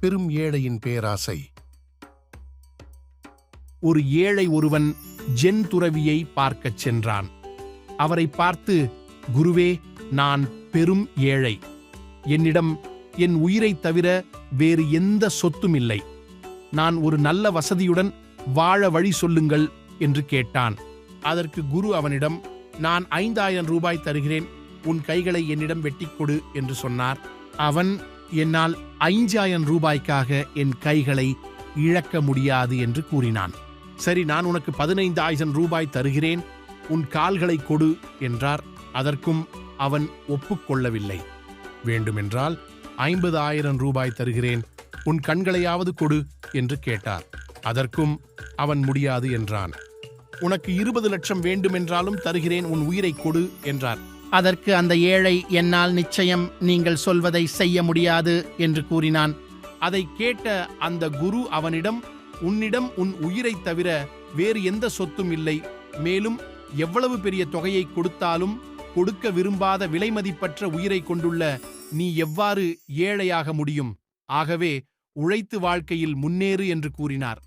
பெரும் ஏழையின் பேராசை. ஒரு ஏழை ஒருவன் ஜென் துறவியை பார்க்கச் சென்றான். அவரை பார்த்து, குருவே, நான் பெரும் ஏழை. என்னிடம் என் உயிரைத் தவிர வேறு எந்த சொத்தும் இல்லை. நான் ஒரு நல்ல வசதியுடன் வாழ வழி சொல்லுங்கள் என்று கேட்டான். அதற்கு குரு அவனிடம், நான் 5000 ரூபாய் தருகிறேன், உன் கைகளை என்னிடம் வெட்டிக் கொடு என்று சொன்னார். அவன், என்னால் 5000 ரூபாய்க்காக என் கைகளை இழக்க முடியாது என்று கூறினான். சரி, நான் உனக்கு 15000 ரூபாய் தருகிறேன், உன் கால்களை கொடு என்றார். அதற்கும் அவன் ஒப்புக்கொள்ளவில்லை. வேண்டுமென்றால் 50000 ரூபாய் தருகிறேன், உன் கண்களையாவது கொடு என்று கேட்டார். அதற்கும் அவன் முடியாது என்றான். உனக்கு 20 லட்சம் வேண்டுமென்றாலும் தருகிறேன், உன் உயிரை கொடு என்றார். அதற்கு அந்த ஏழை, என்னால் நிச்சயம் நீங்கள் சொல்வதை செய்ய முடியாது என்று கூறினான். அதை கேட்ட அந்த குரு அவனிடம், உன்னிடம் உன் உயிரைத் தவிர வேறு எந்த சொத்தும் இல்லை. மேலும் எவ்வளவு பெரிய தொகையை கொடுத்தாலும் கொடுக்க விரும்பாத விலைமதிப்பற்ற உயிரை கொண்டுள்ள நீ எவ்வாறு ஏழையாக முடியும்? ஆகவே உழைத்து வாழ்க்கையில் முன்னேறு என்று கூறினார்.